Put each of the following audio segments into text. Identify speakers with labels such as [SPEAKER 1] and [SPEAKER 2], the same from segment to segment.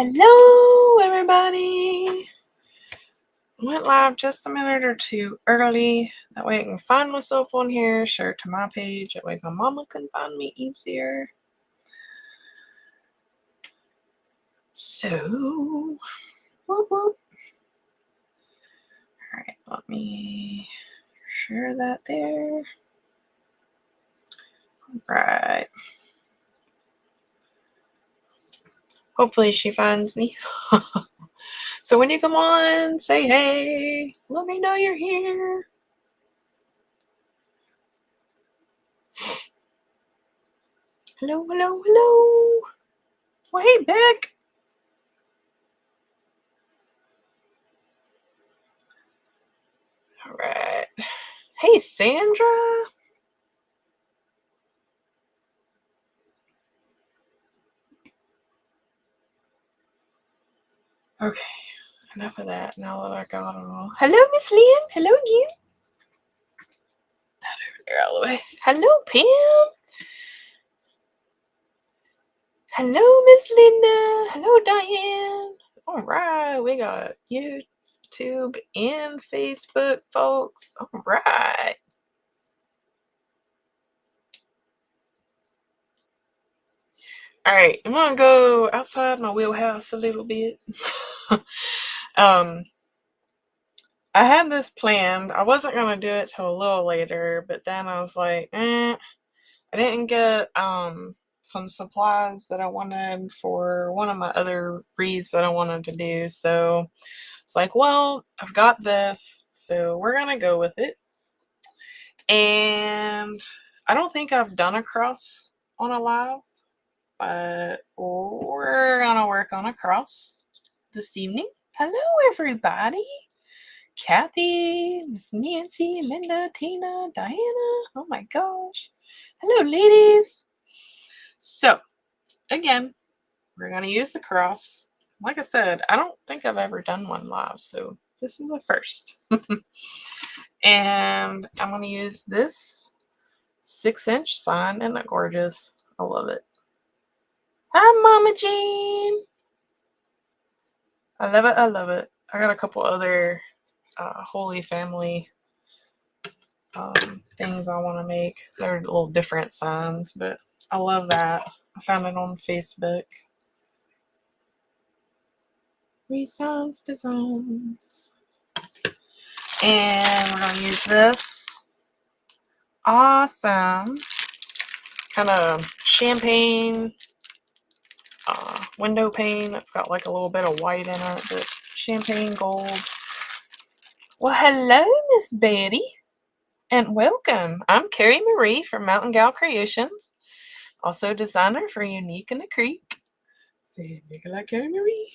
[SPEAKER 1] Hello, everybody. Went live just a minute or two early. That way I can find myself on here, share it to my page. That way my mama can find me easier. So, whoop, whoop. All right, let me share that there. All right. Hopefully she finds me. So when you come on, say hey. Let me know you're here. Hello, hello, hello. Well, hey, Beck. All right. Hey, Sandra. Okay, enough of that. Now that I got it all. Hello, Miss Lynn. Hello again. That over there all the way. Hello, Pam. Hello, Miss Linda. Hello, Diane. All right, we got YouTube and Facebook, folks. All right. All right, I'm gonna go outside my wheelhouse a little bit. I had this planned. I wasn't gonna do it till a little later, but then I was like, I didn't get some supplies that I wanted for one of my other wreaths that I wanted to do. So it's like, well, I've got this, so we're gonna go with it. And I don't think I've done a cross on a live, but we're gonna work on a cross this evening. Hello, everybody. Kathy, Miss Nancy, Linda, Tina, Diana. Oh my gosh. Hello, ladies. So, again, we're going to use the cross. Like I said, I don't think I've ever done one live, so this is the first. And I'm going to use this 6-inch sign. Isn't that gorgeous? I love it. Hi, Mama Jean. I love it. I love it. I got a couple other Holy Family things I want to make. They're little different signs, but I love that. I found it on Facebook. Resigns Designs. And we're going to use this awesome kind of champagne window pane that's got like a little bit of white in it, but champagne gold. Well, hello, Miss Betty, and welcome. I'm KERI-MARIE from Mountain Gal Creations, also designer for Unique in the Creek. Say, make it like KERI-MARIE.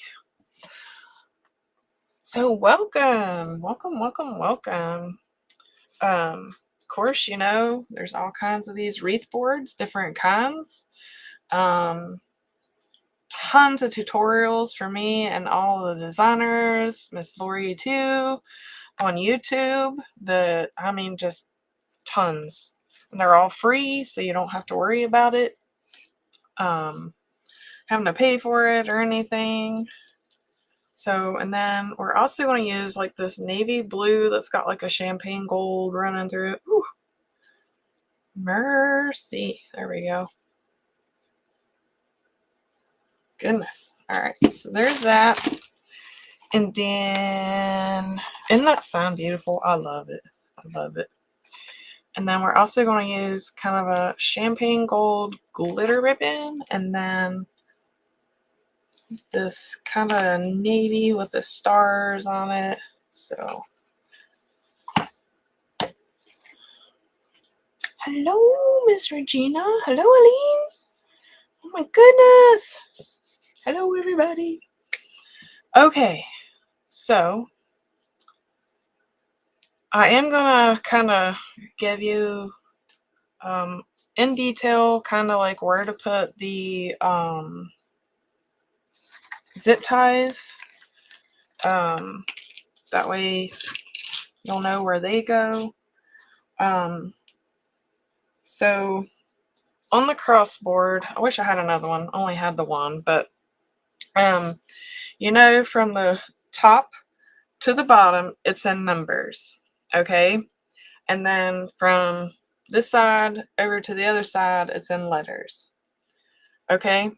[SPEAKER 1] So welcome, welcome, welcome, welcome. Of course, you know, there's all kinds of these wreath boards, different kinds. Tons of tutorials for me and all the designers, Miss Lori too, on YouTube. Just tons. And they're all free, so you don't have to worry about it. Having to pay for it or anything. So, and then we're also going to use like this navy blue that's got like a champagne gold running through it. Ooh. Mercy. There we go. Goodness. All right. So there's that. And then, isn't that sound beautiful? I love it. I love it. And then we're also going to use kind of a champagne gold glitter ribbon. And then this kind of navy with the stars on it. So, hello, Miss Regina. Hello, Aline. Oh my goodness. Hello, everybody. Okay, so I am gonna kind of give you in detail kind of like where to put the zip ties. That way you'll know where they go. So on the crossboard, I wish I had another one. I only had the one, but You know, from the top to the bottom, it's in numbers, okay? And then from this side over to the other side, it's in letters, okay?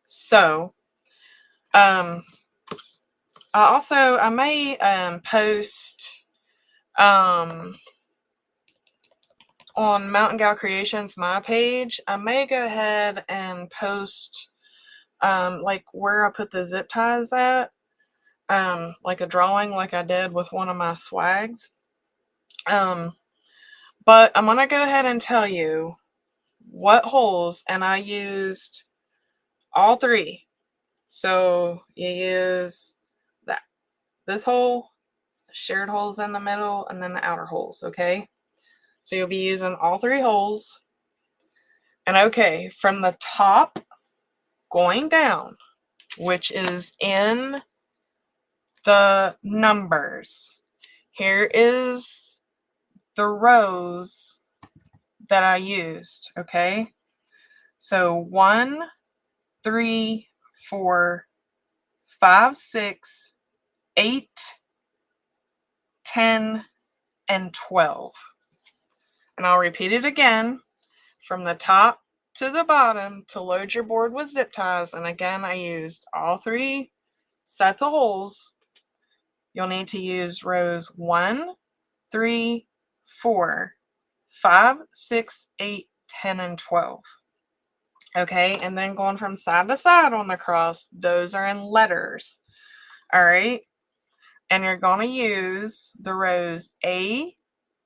[SPEAKER 1] So, I may post on Mountain Gal Creations, my page, I may go ahead and post like where I put the zip ties at, like a drawing like I did with one of my swags. But I'm going to go ahead and tell you what holes, and I used all three. So you use this hole, shared holes in the middle, and then the outer holes, okay? So you'll be using all three holes. And okay, from the top going down, which is in the numbers, here is the rows that I used, okay? So 1, 3, 4, 5, 6, 8, 10, and 12. And I'll repeat it again from the top to the bottom to load your board with zip ties. And again, I used all three sets of holes. You'll need to use rows 1, 3, 4, 5, 6, 8, 10, and 12. Okay, and then going from side to side on the cross, those are in letters. All right, and you're going to use the rows A,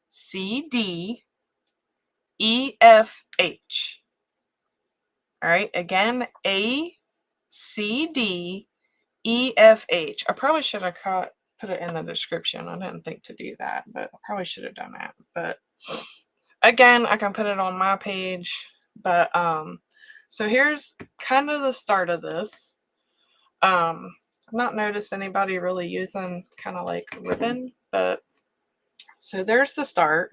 [SPEAKER 1] C, D, E, F, H. All right, again, A, C, D, E, F, H. I probably should have put it in the description. I didn't think to do that, but I probably should have done that. But again, I can put it on my page. But so here's kind of the start of this. I've not noticed anybody really using kind of like ribbon, but so there's the start.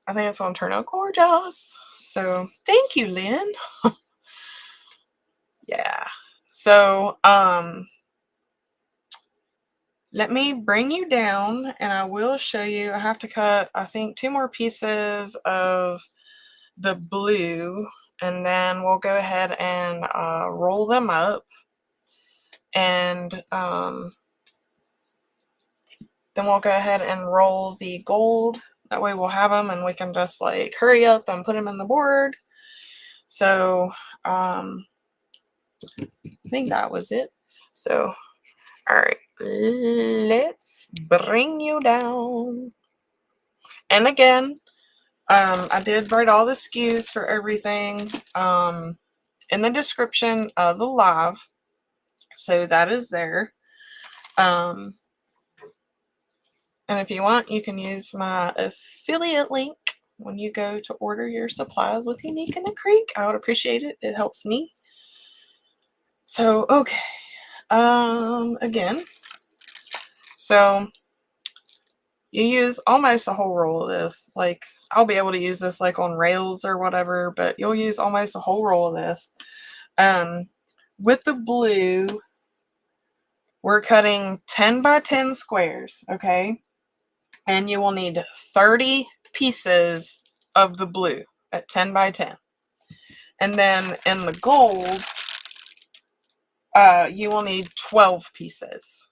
[SPEAKER 1] I think it's going to turn out gorgeous. So thank you, Lynn. Yeah. So let me bring you down and I will show you. I have to cut, I think, 2 more pieces of the blue, and then we'll go ahead and roll them up, and then we'll go ahead and roll the gold. That way we'll have them and we can just like hurry up and put them in the board. So I think that was it. So all right, let's bring you down. And again, I did write all the SKUs for everything in the description of the live. So that is there. And if you want, you can use my affiliate link when you go to order your supplies with Unique in the Creek. I would appreciate it. It helps me. So, okay. Again, so you use almost a whole roll of this. Like, I'll be able to use this like on rails or whatever, but you'll use almost a whole roll of this. With the blue, we're cutting 10 by 10 squares, okay? And you will need 30 pieces of the blue at 10 by 10. And then in the gold, you will need 12 pieces.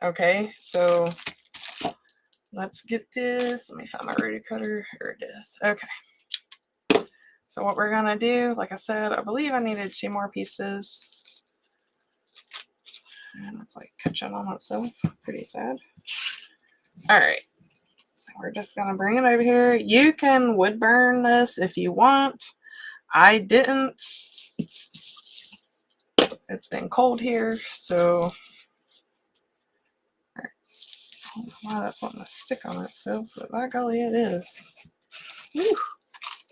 [SPEAKER 1] Okay, so let's get this. Let me find my rotary cutter. Here it is. Okay. So what we're going to do, like I said, I believe I needed 2 more pieces. And it's like catching on itself. Pretty sad. All right. So we're just going to bring it over here. You can wood burn this if you want. I didn't. It's been cold here, so all right. I don't know why that's wanting to stick on itself, but by golly, it is. Whew.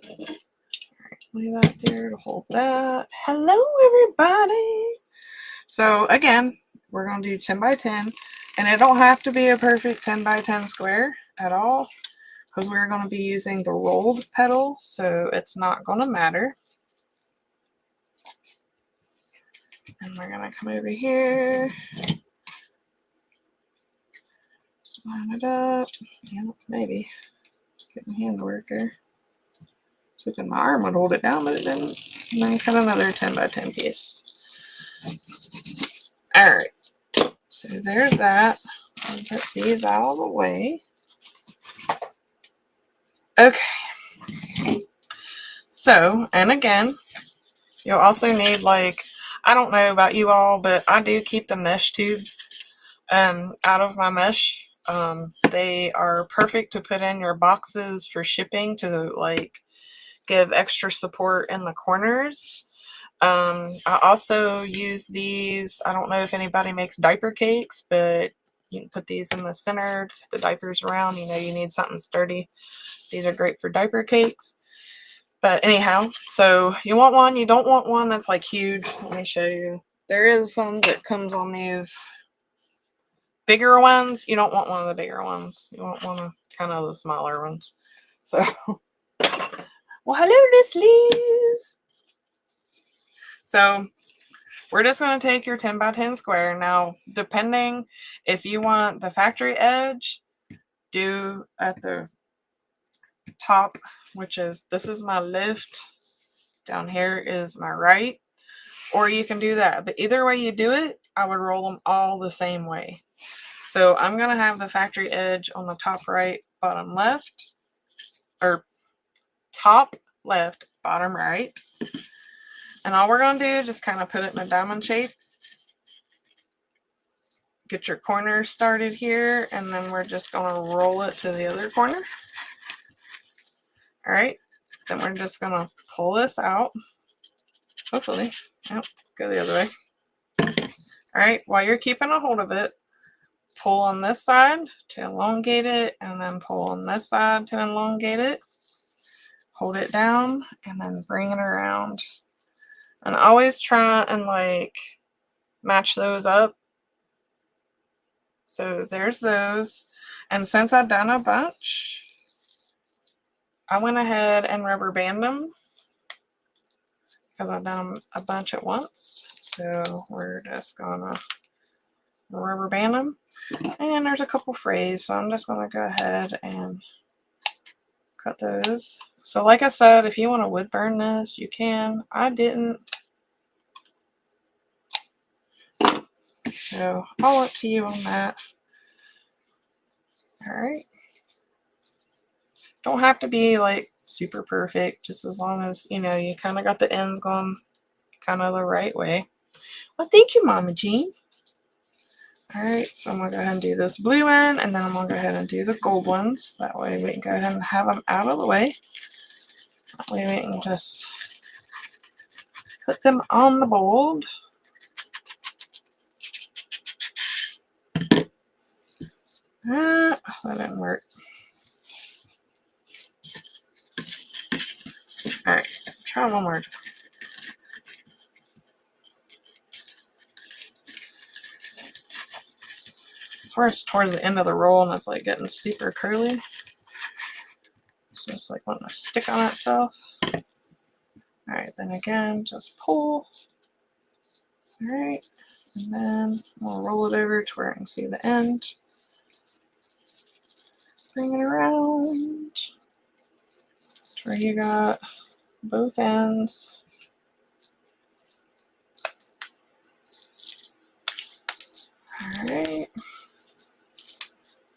[SPEAKER 1] All right, leave that there to hold that. Hello, everybody. So again, we're going to do 10 by 10, and it don't have to be a perfect 10 by 10 square at all, because we're going to be using the rolled petal, so it's not going to matter. And we're gonna come over here, line it up. Yeah, maybe get my hand to work here. Hoping my arm would hold it down, but it didn't. And then cut another 10 by 10 piece. All right, so there's that. I'll put these out of the way. Okay. So, and again, you'll also need, like, I don't know about you all, but I do keep the mesh tubes out of my mesh. They are perfect to put in your boxes for shipping to, like, give extra support in the corners. I also use these. I don't know if anybody makes diaper cakes, but you can put these in the center to put the diapers around. You know, you need something sturdy. These are great for diaper cakes. But anyhow, so you want one. You don't want one that's like huge. Let me show you. There is some that comes on these bigger ones. You don't want one of the bigger ones. You want one of kind of the smaller ones. So, well, hello, Liz. So we're just going to take your 10 by 10 square. Now, depending if you want the factory edge, do at the top, which is, this is my left, down here is my right, or you can do that. But either way you do it, I would roll them all the same way. So I'm going to have the factory edge on the top right, bottom left, or top left, bottom right. And all we're going to do is just kind of put it in a diamond shape. Get your corner started here, and then we're just going to roll it to the other corner. All right, then we're just going to pull this out. Hopefully, yep, go the other way. All right, while you're keeping a hold of it, pull on this side to elongate it, and then pull on this side to elongate it. Hold it down, and then bring it around. And always try and like match those up. So there's those. And since I've done a bunch, I went ahead and rubber band them because I've done a bunch at once. So we're just gonna rubber band them. And there's a couple frays, so I'm just gonna go ahead and cut those. So like I said, if you want to wood burn this, you can. I didn't. So all up to you on that. All right. Don't have to be like super perfect, just as long as, you know, you kind of got the ends going kind of the right way. Well, thank you, Mama Jean. All right, so I'm going to go ahead and do this blue one, and then I'm going to go ahead and do the gold ones. That way we can go ahead and have them out of the way. That way we can just put them on the board. That didn't work. All right, try one more. It's where it's towards the end of the roll and it's like getting super curly. So it's like wanting to stick on itself. All right, then again, just pull. All right, and then we'll roll it over to where I can see the end. Bring it around to where you got both ends. All right,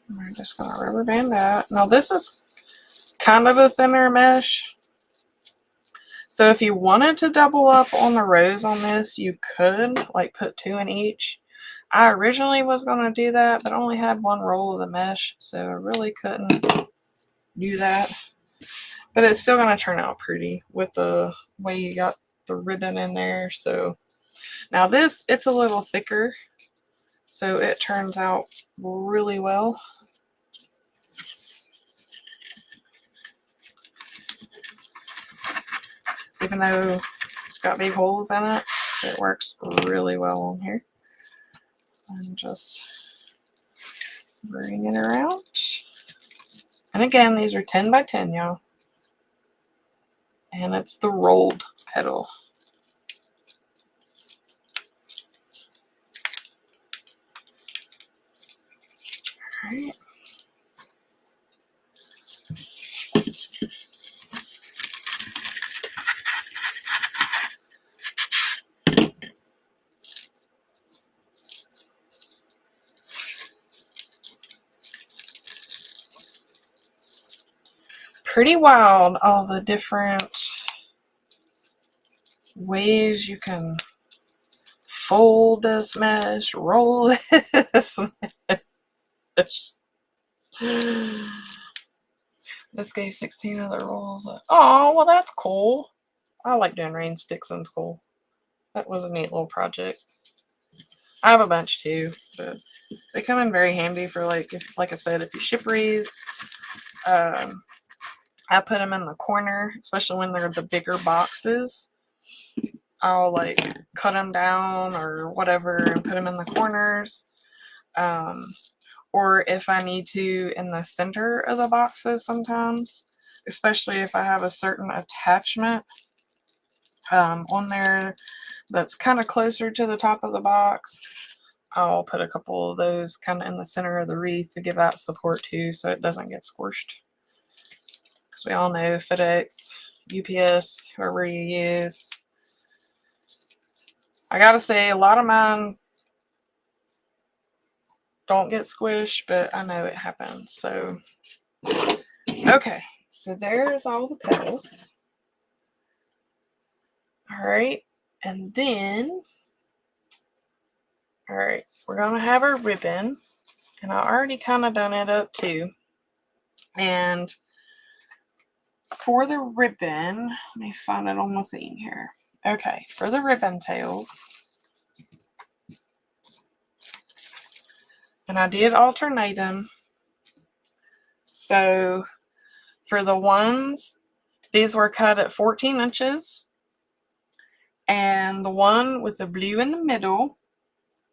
[SPEAKER 1] we're just going to rubber band that. Now this is kind of a thinner mesh. So if you wanted to double up on the rows on this, you could, like put 2 in each. I originally was going to do that, but I only had one roll of the mesh, so I really couldn't do that. But it's still going to turn out pretty with the way you got the ribbon in there. So now this, it's a little thicker, so it turns out really well. Even though it's got big holes in it, it works really well on here. And just bring it around. And again, these are 10 by 10, y'all. And it's the rolled petal. Alright. Pretty wild, all the different ways you can fold this mesh, roll this mesh. This gave 16 other rolls. Oh, well, that's cool. I like doing rain sticks in school. That was a neat little project. I have a bunch too, but they come in very handy for like I said, if you ship Wreaths. I put them in the corner, especially when they're the bigger boxes. I'll like cut them down or whatever and put them in the corners. Or if I need to in the center of the boxes sometimes, especially if I have a certain attachment on there that's kind of closer to the top of the box, I'll put a couple of those kind of in the center of the wreath to give that support too, so it doesn't get squished. Because we all know FedEx, UPS, whoever you use. I gotta say, a lot of mine don't get squished, but I know it happens. So, okay, so there's all the petals. All right, and then, all right, we're gonna have our ribbon, and I already kind of done it up too. And for the ribbon, let me find it on the theme here. Okay, for the ribbon tails, and I did alternate them. So for the ones, these were cut at 14 inches. And the one with the blue in the middle,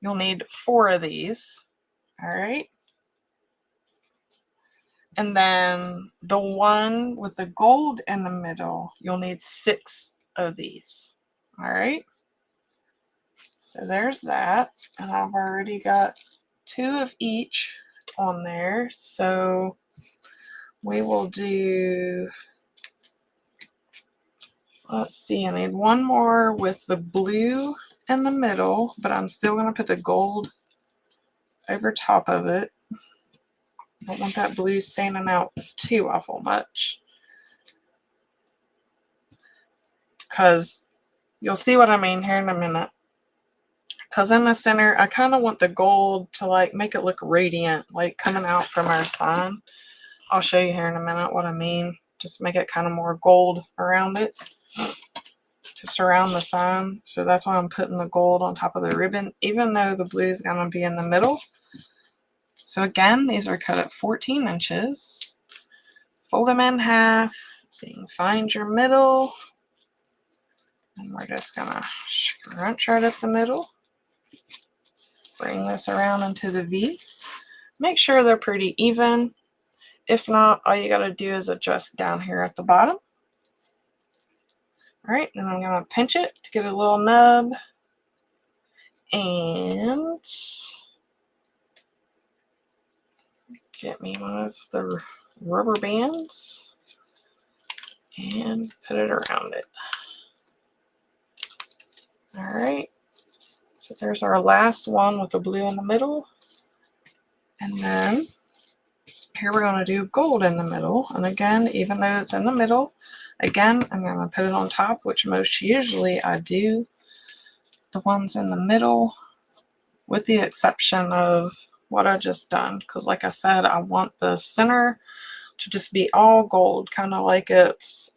[SPEAKER 1] you'll need 4 of these. All right. And then the one with the gold in the middle, you'll need 6 of these. All right. So there's that. And I've already got 2 of each on there. So we will do, let's see, I need one more with the blue in the middle, but I'm still going to put the gold over top of it. I don't want that blue standing out too awful much, because you'll see what I mean here in a minute. Because in the center, I kind of want the gold to like make it look radiant, like coming out from our sign. I'll show you here in a minute what I mean. Just make it kind of more gold around it to surround the sign. So that's why I'm putting the gold on top of the ribbon, even though the blue is going to be in the middle. So again, these are cut at 14 inches. Fold them in half so you can find your middle. And we're just going to scrunch right up the middle. Bring this around into the V. Make sure they're pretty even. If not, all you got to do is adjust down here at the bottom. All right, and I'm going to pinch it to get a little nub. And get me one of the rubber bands and put it around it. All right, so there's our last one with the blue in the middle. And then here we're going to do gold in the middle. And again, even though it's in the middle, again, I'm going to put it on top, which most usually I do the ones in the middle, with the exception of what I just done. Because like I said, I want the center to just be all gold, kind of like it's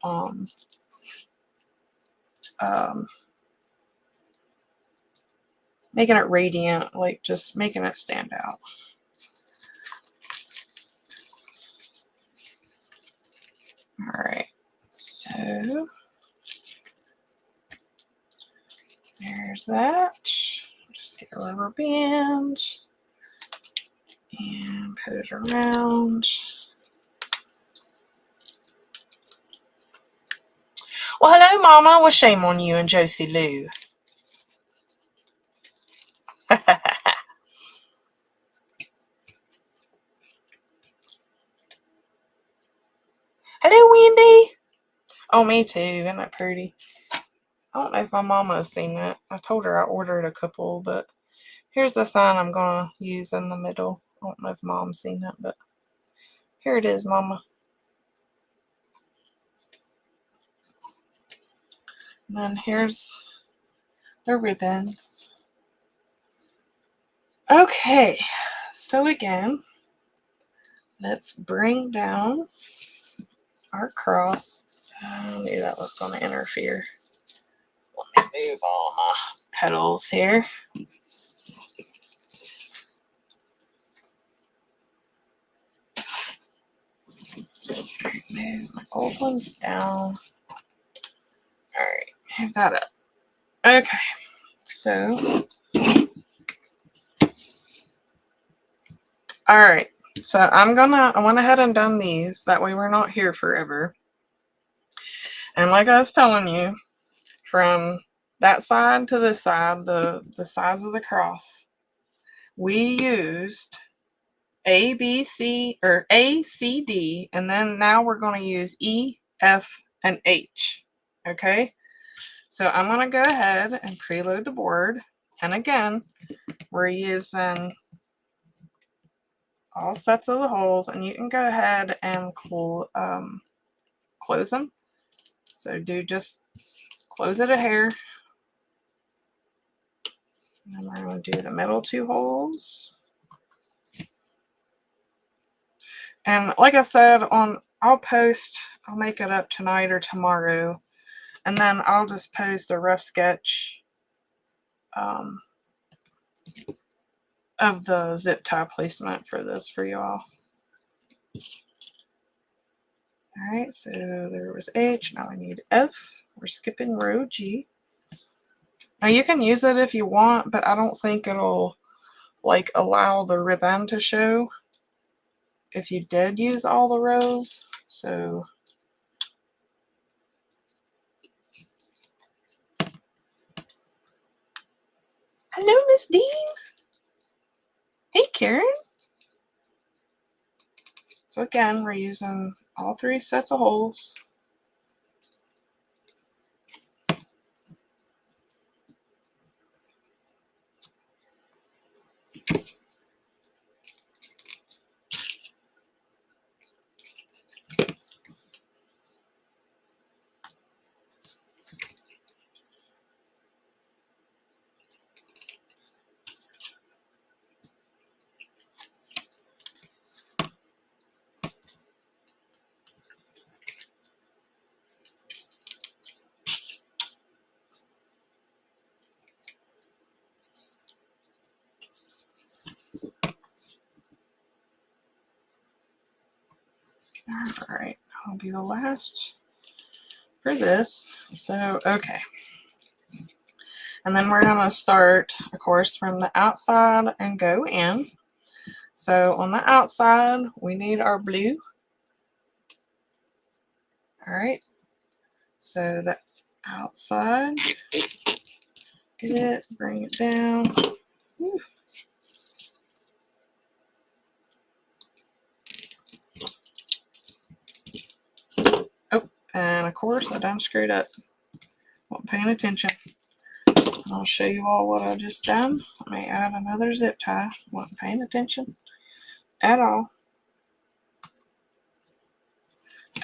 [SPEAKER 1] making it radiant, like just making it stand out. All right, so there's that. Just get a rubber band and put it around. Well, hello, Mama. Well, shame on you and Josie Lou. Hello, Wendy. Oh, me too. Isn't that pretty? I don't know if my mama has seen that. I told her I ordered a couple, but here's the sign I'm going to use in the middle. I don't know if mom's seen it, but here it is, mama. And then here's the ribbons. Okay, so again, let's bring down our cross. I knew that was going to interfere. Let me move all my petals here. Move my old ones down. Alright, move that up. Okay, so alright, so I went ahead and done these, that way we're not here forever. And like I was telling you, from that side to this side, the sides of the cross, we used A, B, C, or A, C, D, and then now we're going to use E, F, and H. Okay, so I'm going to go ahead and preload the board. And again, we're using all sets of the holes, and you can go ahead and close them. So just close it a hair. And we're going to do the middle 2 holes. And like I said, I'll make it up tonight or tomorrow, and then I'll just post a rough sketch of the zip tie placement for this for y'all. Alright, so there was H, now I need F. We're skipping row G. Now you can use it if you want, but I don't think it'll like allow the ribbon to show if you did use all the rows. So hello, Miss Dean. Hey, Karen. So again, we're using all 3 sets of holes. Alright, I'll be the last for this. So, okay. And then we're going to start, of course, from the outside and go in. So on the outside, we need our blue. Alright. So the outside, get it, bring it down. Whew. Oh, and of course I done screwed up. Wasn't paying attention. I'll show you all what I just done. Let me add another zip tie. Wasn't paying attention at all.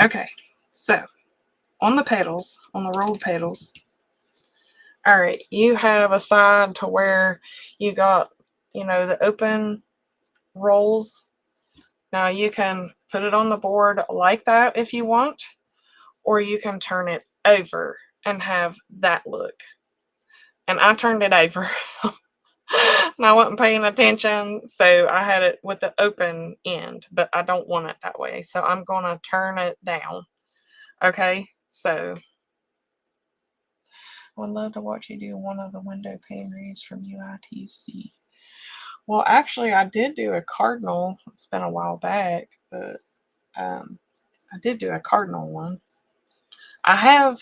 [SPEAKER 1] Okay, so on the petals, on the rolled petals, all right, you have a side to where you got, the open rolls. Now you can put it on the board like that if you want, or you can turn it over and have that look. And I turned it over. And I wasn't paying attention, so I had it with the open end, but I don't want it that way. So I'm going to turn it down. Okay, so I would love to watch you do one of the window pane reads from UITC. Well, actually, I did do a cardinal. It's been a while back, but I did do a cardinal one. Do I have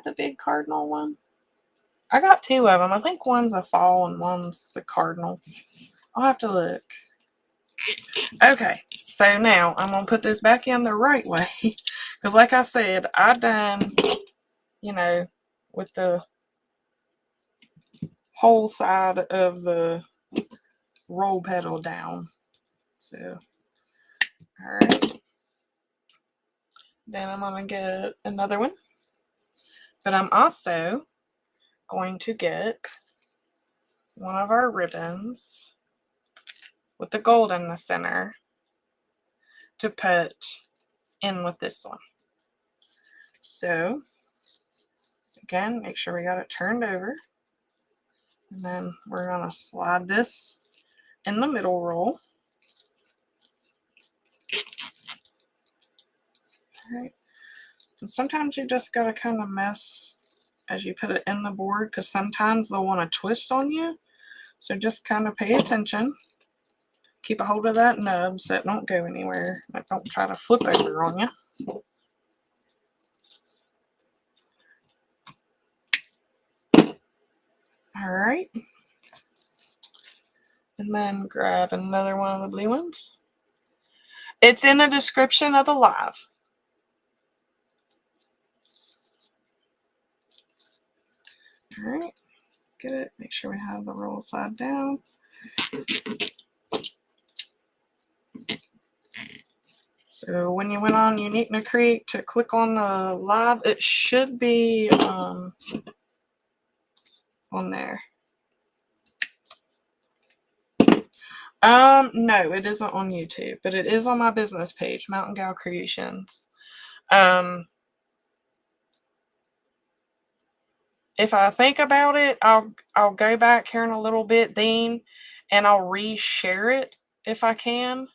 [SPEAKER 1] the big cardinal one? I got 2 of them. I think one's a fall and one's the cardinal. I'll have to look. Okay, So now I'm going to put this back in the right way. Because like I said, I done, you know, with the whole side of the roll petal down. So, alright. Then I'm going to get another one. But I'm also going to get one of our ribbons with the gold in the center to put in with this one. So, again, make sure we got it turned over. And then we're going to slide this in the middle roll. Alright. And sometimes you just got to kind of mess as you put it in the board, because sometimes they'll want to twist on you. So just kind of pay attention. Keep a hold of that nub so it don't go anywhere. Like, don't try to flip over on you. Alright. And then grab another one of the blue ones. It's in the description of the live. Alright. Get it. Make sure we have the roll side down. So when you went on Unique to Create to click on the live, it should be on there. No, it isn't on YouTube, but it is on my business page, Mountain Gal Creations. If I think about it, I'll go back here in a little bit, Dean, and I'll re-share it if I can.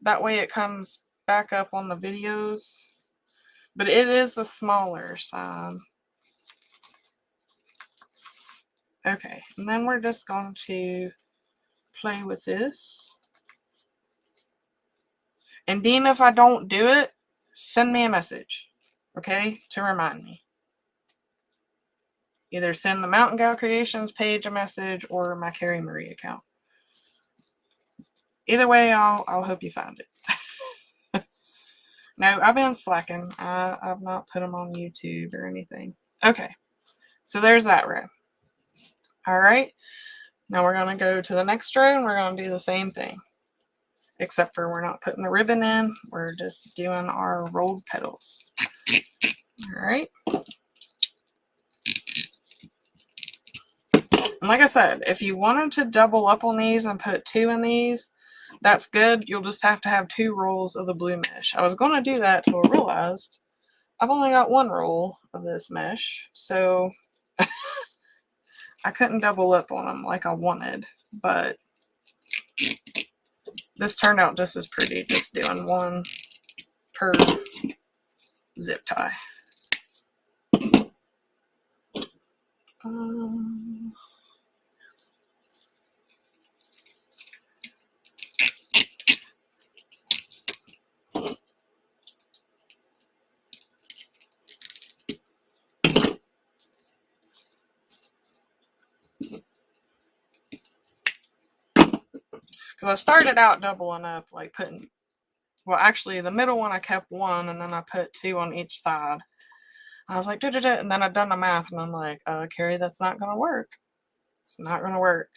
[SPEAKER 1] That way it comes back up on the videos. But it is the smaller side. Okay, and then we're just going to play with this. And Dean, if I don't do it, send me a message, okay, to remind me. Either send the Mountain Gal Creations page a message or my KERI-MARIE account. Either way, I'll help you find it. No, I've been slacking. I've not put them on YouTube or anything. Okay, so there's that row. All right, now we're going to go to the next row and we're going to do the same thing. Except for we're not putting the ribbon in. We're just doing our rolled petals. All right. And like I said, if you wanted to double up on these and put 2 in these, that's good. You'll just have to have 2 rolls of the blue mesh. I was going to do that till I realized I've only got 1 roll of this mesh. So I couldn't double up on them like I wanted. But this turned out just as pretty, just doing 1 per zip tie. Because I started out doubling up, like putting, well, actually the middle one I kept 1 and then I put 2 on each side. I was like, and then I'd done the math and I'm like, Keri, that's not going to work. It's not going to work.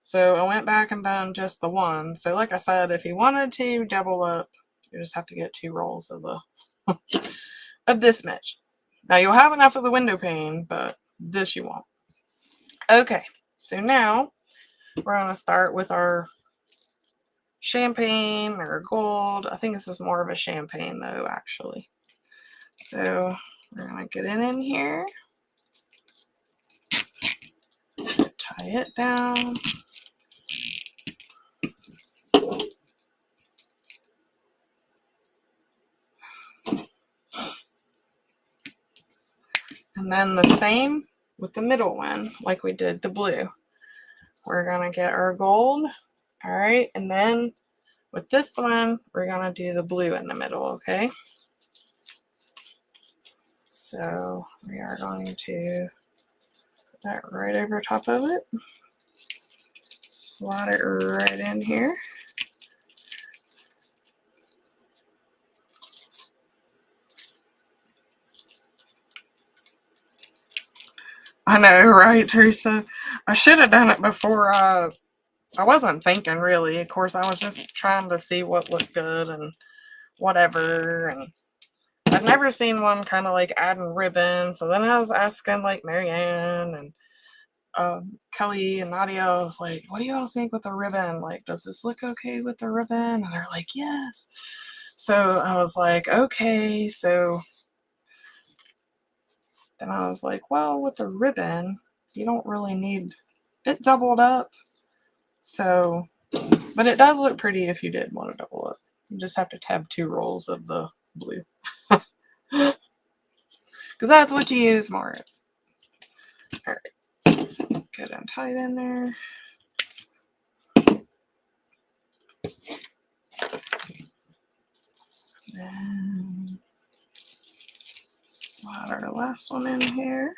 [SPEAKER 1] So I went back and done just the 1. So like I said, if you wanted to double up, you just have to get 2 rolls of the of this mesh. Now you'll have enough of the window pane, but this you won't. Okay, so now we're going to start with our champagne or gold. I think this is more of a champagne though, actually. So we're going to get it in here. So tie it down. And then the same with the middle one, like we did the blue. We're going to get our gold. All right. And then with this one, we're going to do the blue in the middle. Okay. So we are going to put that right over top of it. Slide it right in here. I know, right, Teresa? I should have done it before. I wasn't thinking really. Of course, I was just trying to see what looked good and whatever. And I'd never seen one kind of like adding ribbon. So then I was asking like Marianne and Kelly and Nadia. I was like, "What do y'all think with the ribbon? Like, does this look okay with the ribbon?" And they're like, "Yes." So I was like, "Okay." So then I was like, "Well, with the ribbon, you don't really need it doubled up." So, but it does look pretty if you did want to double up. You just have to tab 2 rolls of the blue. Because that's what you use more. Alright. Good and tight in there. Then slide our last one in here.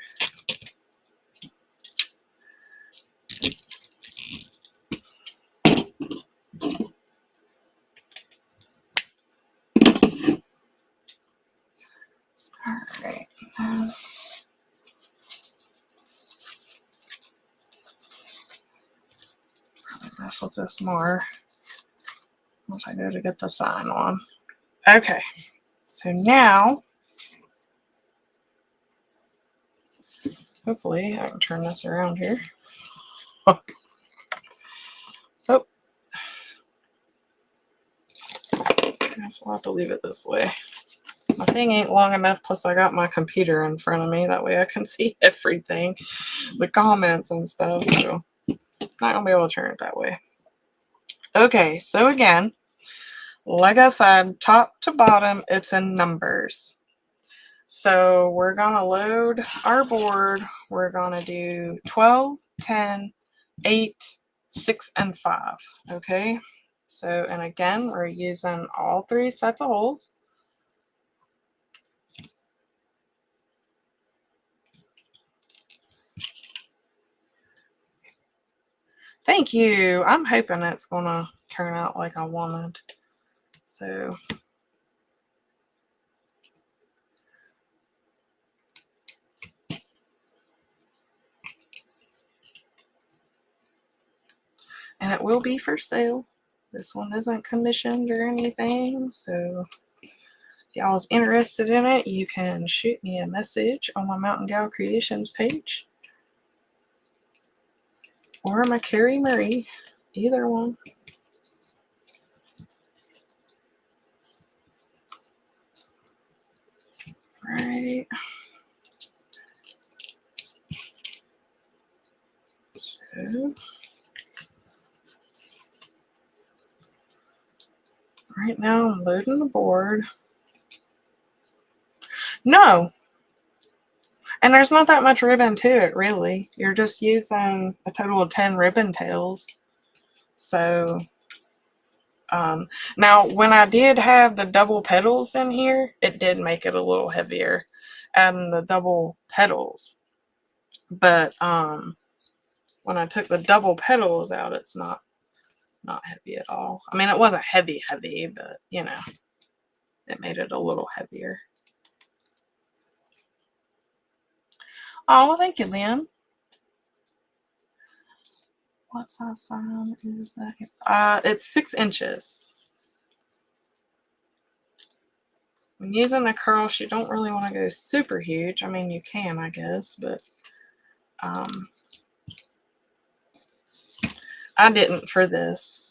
[SPEAKER 1] Alright. Probably mess with this more once I go to get the sign on. Okay. So now, hopefully I can turn this around here. Oh. I guess we'll have to leave it this way. My thing ain't long enough, plus I got my computer in front of me. That way I can see everything, the comments and stuff. So not gonna be able to turn it that way. Okay, so again, like I said, top to bottom, it's in numbers. So we're gonna load our board. We're gonna do 12, 10, 8, 6, and 5. Okay, so and again, we're using all 3 sets of holes. Thank you. I'm hoping it's gonna turn out like I wanted. So and it will be for sale. This one isn't commissioned or anything, so if y'all's interested in it, you can shoot me a message on my Mountain Gal Creations page or my KERI-MARIE, either one. Right. So right now I'm loading the board. No. And there's not that much ribbon to it, really. You're just using a total of 10 ribbon tails. So, now when I did have the double petals in here, it did make it a little heavier, adding the double petals. But when I took the double petals out, it's not heavy at all. I mean, it wasn't heavy, but you know, it made it a little heavier. Oh, well, thank you, Lynn. What size sign is that? It's 6 inches. When using a cross, you don't really want to go super huge. I mean, you can, I guess, but I didn't for this.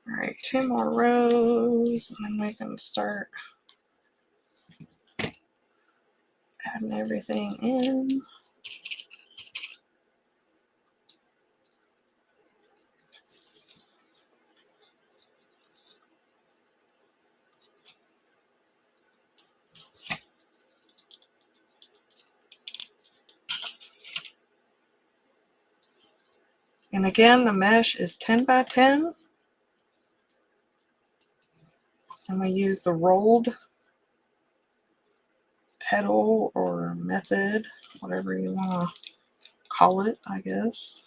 [SPEAKER 1] All right, 2 more rows, and then we can start adding everything in. And again, the mesh is 10 by 10. And we use the rolled petal or method, whatever you want to call it, I guess.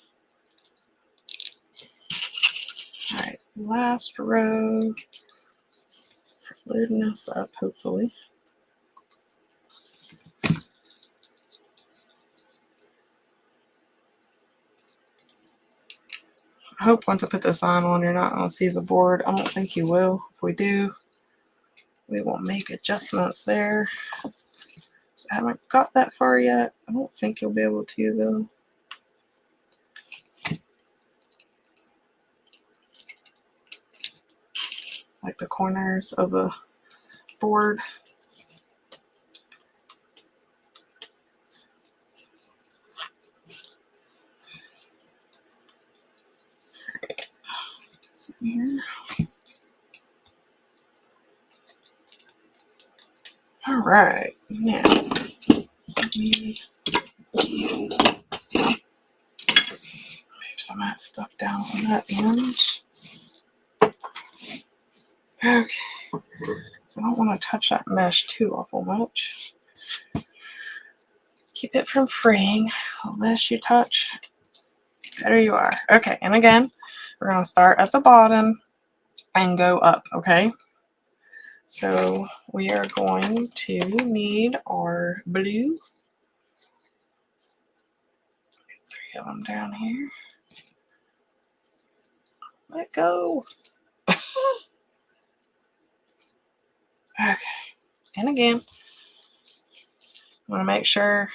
[SPEAKER 1] Alright, last row. Loading us up, hopefully. I hope once I put this on, you're not going to see the board. I don't think you will. If we do, we will make adjustments there. So I haven't got that far yet. I don't think you'll be able to, though. Like the corners of a board. Here. All right, now let me move some of that stuff down on that end. Okay, so I don't want to touch that mesh too awful much. Keep it from fraying. The less you touch, the better you are. Okay, and again, we're going to start at the bottom and go up, okay? So we are going to need our blue. 3 of them down here. Let go. Okay, and again, I want to make sure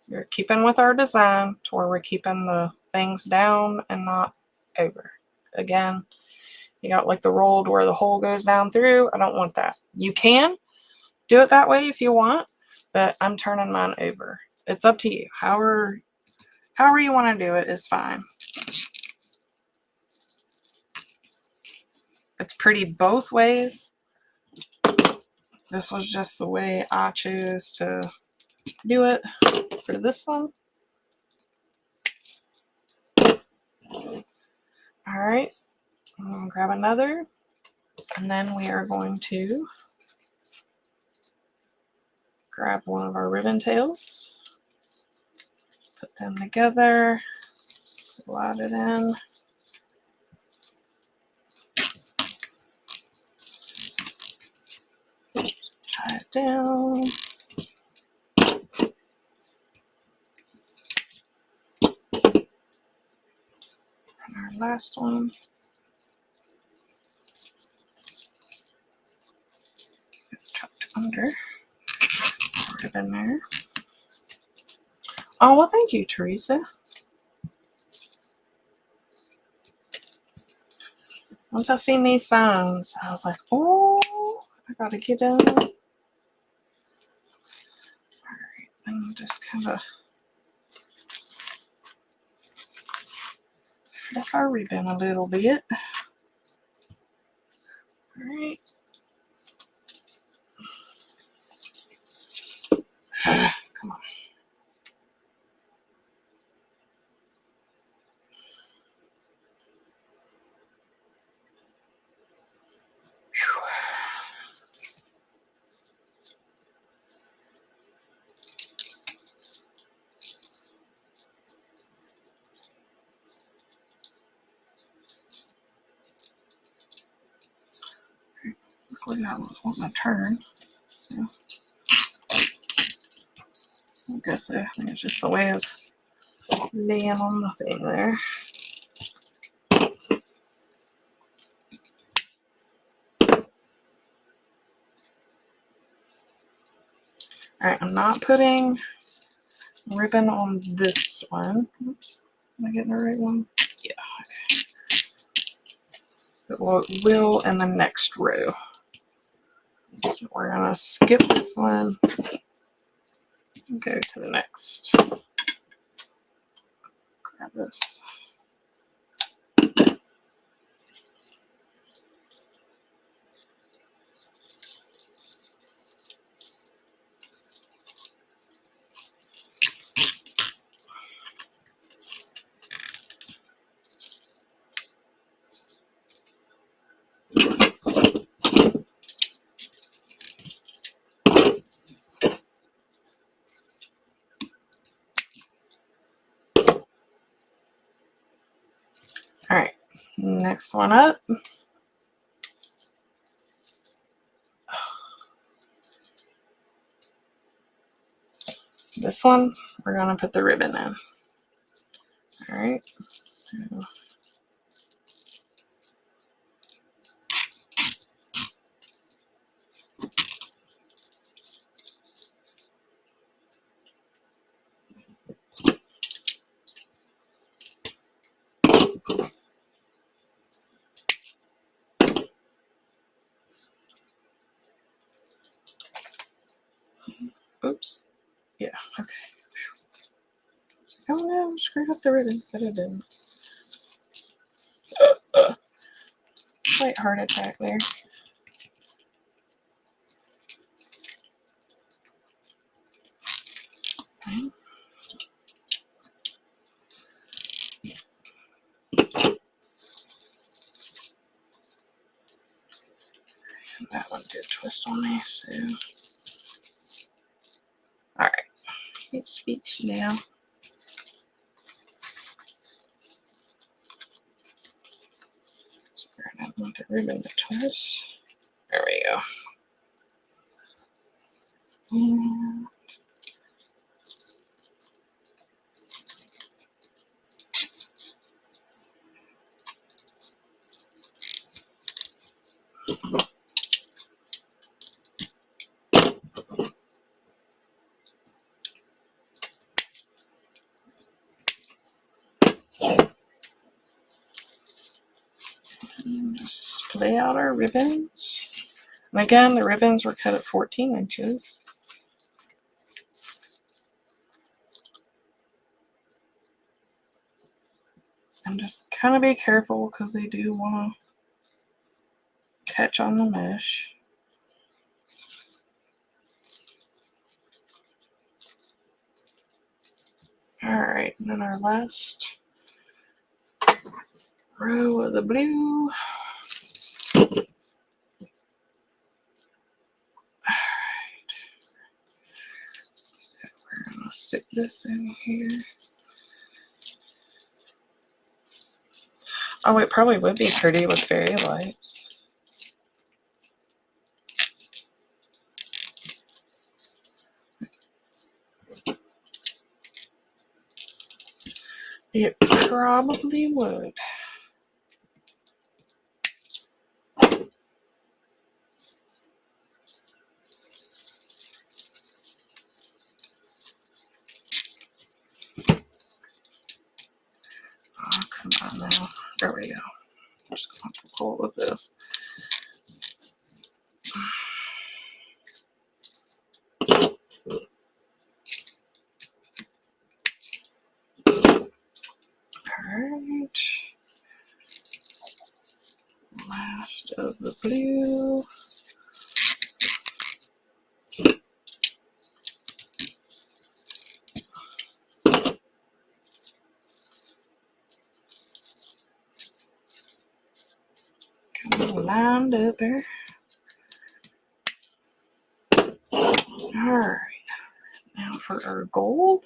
[SPEAKER 1] you're keeping with our design to where we're keeping the things down and not over. Again, you got like the rolled where the hole goes down through. I don't want that. You can do it that way if you want, but I'm turning mine over. It's up to you. However you want to do it is fine. It's pretty both ways. This was just the way I chose to do it for this one. All right, I'm going to grab another, and then we are going to grab one of our ribbon tails, put them together, slide it in. Tie it down. And our last one. Tucked under. Ribbon there. Oh, well, thank you, Teresa. Once I seen these signs, I was like, oh, I gotta get in. Alright, and just kind of flip our ribbon a little bit. Alright. Come on. Luckily that was wanting to turn. So I guess I think it's just the way it's laying on the thing there. Alright, I'm not putting ribbon on this one. Oops, am I getting the right one? Yeah, okay. But will in the next row. So we're gonna skip this one and go to the next. Grab this. Next one up. This one, we're going to put the ribbon in. All right. So, oops. Yeah, okay. Oh no, screwed up the ribbon, but it didn't. Slight heart attack there. Okay. That one did twist on me, so. Alright, it speaks now. Sorry, I don't want the ribbon to twist. There we go. And just play out our ribbons. And again, the ribbons were cut at 14 inches. And just kind of be careful because they do want to catch on the mesh. Alright, and then our last row of the blue. Alright, so we're going to stick this in here. Oh, it probably would be pretty with fairy lights. It probably would. Oh, come on now. There we go. I'm just going to pull it with this. Alright. Last of the blue. Kind of lined up here. Alright. Now for our gold.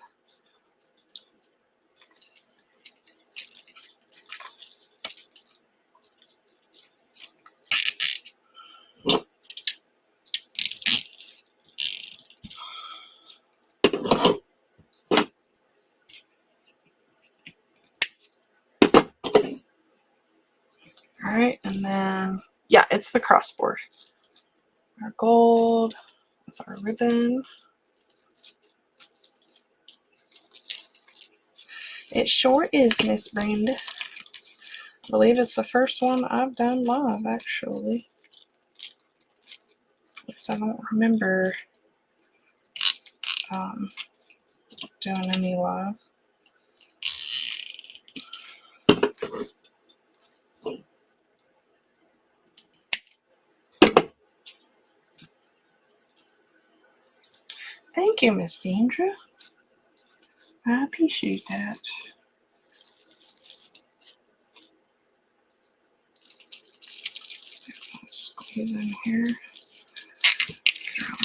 [SPEAKER 1] Alright, and then, yeah, it's the crossboard. Our gold, that's our ribbon. It sure is, Miss Brenda. I believe it's the first one I've done live, actually. Because I don't remember doing any live. Thank you, Miss Sandra. I appreciate that. Squeeze in here. Get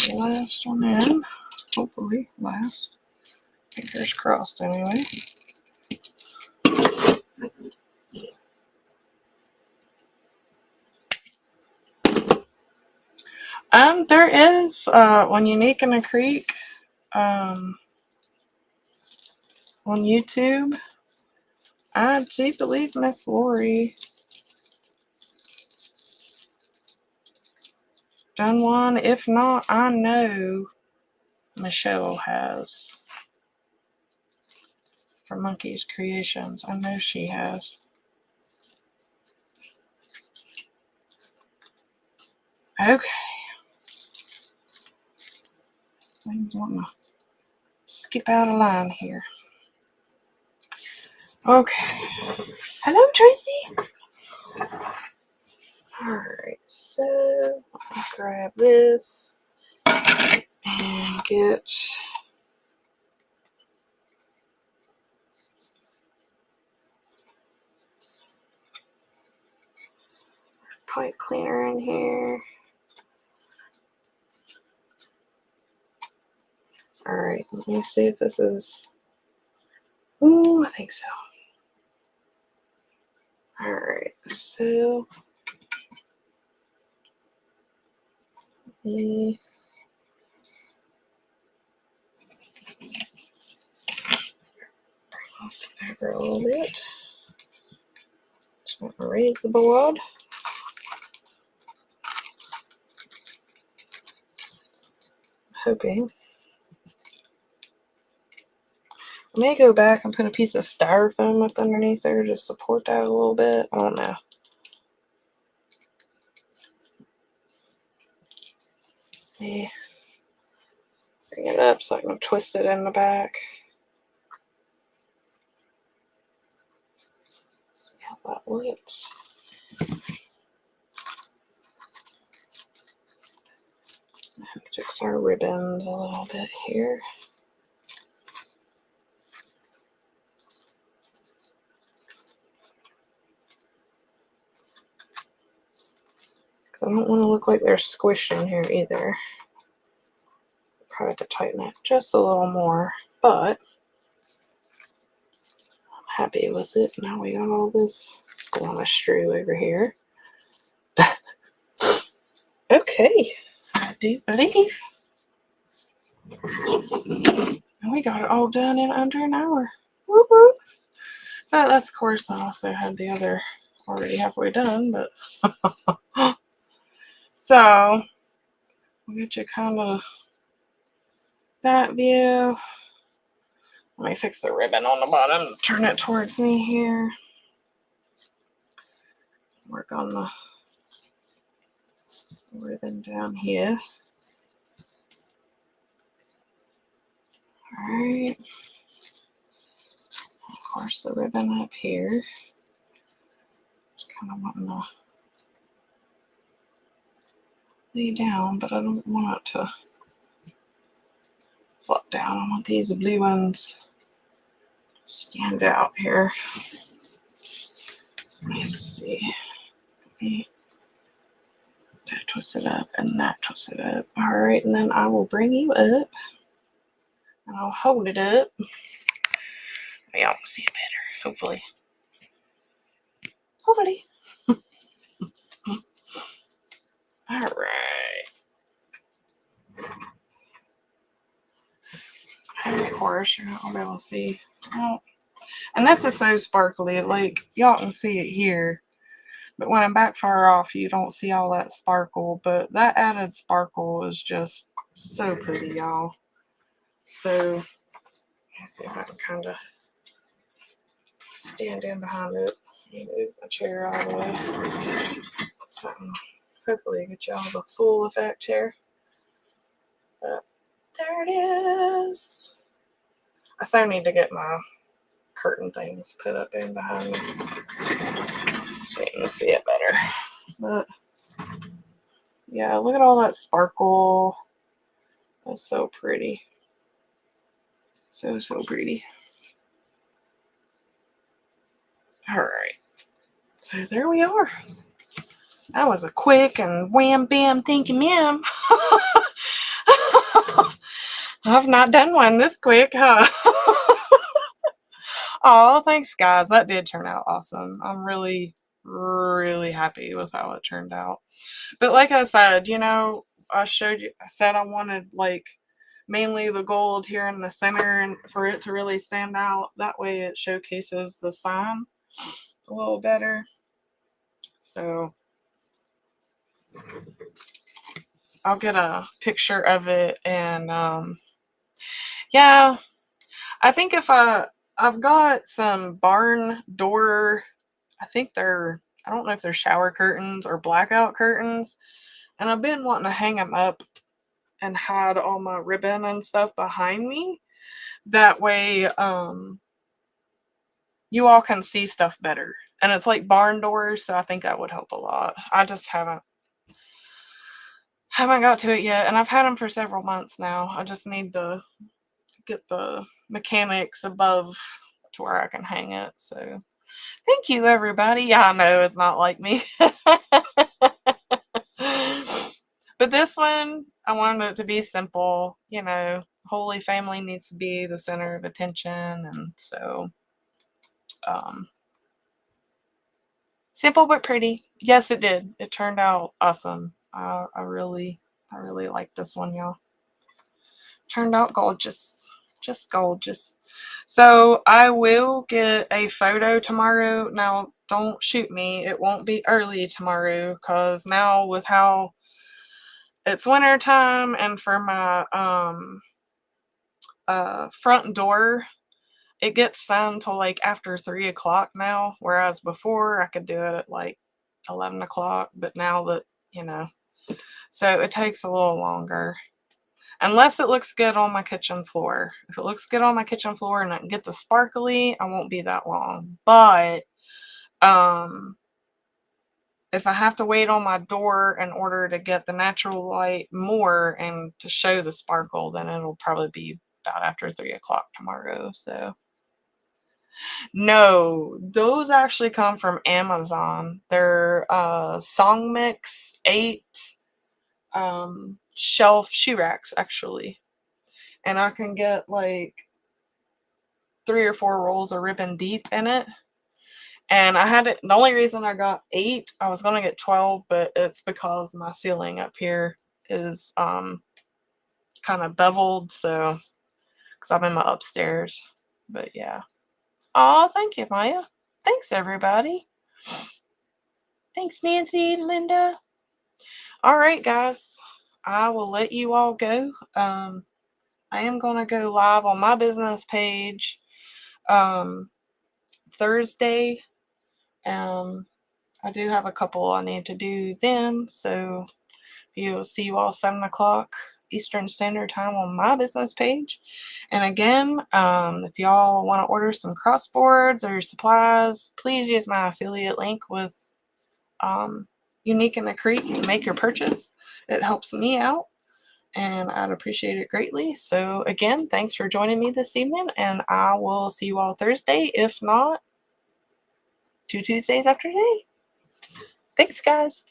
[SPEAKER 1] the last one in. Hopefully, last. Fingers crossed, anyway. There is one Unique in a Creek on YouTube. I do believe Miss Lori done one. If not, I know Michelle has. For Monkey's Creations. I know she has. Okay. I'm wanting to skip out of line here. Okay. Hello, Tracy. Alright, so let me grab this and get pipe cleaner in here. Alright, let me see if this is. Ooh, I think so. Alright, so let's over a little bit. Just want to raise the board. Hoping. I may go back and put a piece of styrofoam up underneath there to support that a little bit. I don't know. Yeah. Bring it up so I can twist it in the back. See how that looks. Fix our ribbons a little bit here. Because I don't want to look like they're squished in here either. Probably have to tighten it just a little more, but I'm happy with it. Now we got all this going astray over here. Okay, I do believe. And we got it all done in under an hour. Whoop whoop. But that's, of course, I also had the other already halfway done, but so we'll get you kind of that view. Let me fix the ribbon on the bottom, turn it towards me here. Work on the ribbon down here. Alright. Of course, the ribbon up here. Just kind of wanting to lay down, but I don't want it to flop down. I want these blue ones to stand out here. Let's see. That twist it up and that twist it up. Alright, and then I will bring you up and I'll hold it up. Y'all can see it better, hopefully. Hopefully. Alright. And of course, you're not going to be able to see. Oh. And this is so sparkly. Like, y'all can see it here. But when I'm back far off, you don't see all that sparkle. But that added sparkle is just so pretty, y'all. So, let's see if I can kind of stand in behind it. Move my chair all the way. So I can hopefully get y'all the full effect here. But there it is. I so need to get my curtain things put up in behind me so you can see it better. But yeah, look at all that sparkle. That's so pretty. So pretty. Alright. So there we are. That was a quick and wham bam thank you ma'am. I've not done one this quick, huh? Oh, thanks guys. That did turn out awesome. I'm really happy with how it turned out. But like I said, you know, I showed you, I said I wanted like mainly the gold here in the center and for it to really stand out. That way it showcases the sign a little better. So I'll get a picture of it, and yeah, I think if I've got some barn door, I think I don't know if they're shower curtains or blackout curtains, and I've been wanting to hang them up and hide all my ribbon and stuff behind me. That way, you all can see stuff better. And it's like barn doors, so I think that would help a lot. I just haven't got to it yet, and I've had them for several months now. I just need to get the mechanics above to where I can hang it. So thank you, everybody. Yeah, I know it's not like me. But this one, I wanted it to be simple. You know, Holy Family needs to be the center of attention, and so simple but pretty. Yes, it did. It turned out awesome. I really like this one, y'all. Turned out gorgeous. Just gorgeous. So I will get a photo tomorrow. Now, don't shoot me. It won't be early tomorrow, because now with how it's winter time, and for my front door, it gets sun till like after 3 o'clock now, whereas before I could do it at like 11 o'clock, but now that, you know, so it takes a little longer. Unless it looks good on my kitchen floor. If it looks good on my kitchen floor and I can get the sparkly, I won't be that long. But if I have to wait on my door in order to get the natural light more and to show the sparkle, then it'll probably be about after 3 o'clock tomorrow. So no, those actually come from Amazon. They're Song Mix 8 shelf shoe racks, actually. And I can get like 3 or 4 rolls of ribbon deep in it. And I had it, the only reason I got 8, I was going to get 12, but it's because my ceiling up here is kind of beveled, so, because I'm in my upstairs. But yeah. Oh, thank you, Maya. Thanks, everybody. Thanks, Nancy, Linda. All right, guys. I will let you all go. I am going to go live on my business page Thursday. I do have a couple I need to do then, so you'll see you all 7 o'clock Eastern Standard Time on my business page. And again, if y'all want to order some crossboards or supplies, please use my affiliate link with Unique in the Creek to make your purchase. It helps me out, and I'd appreciate it greatly. So again, thanks for joining me this evening, and I will see you all Thursday, if not 2 Tuesdays after today. Thanks, guys.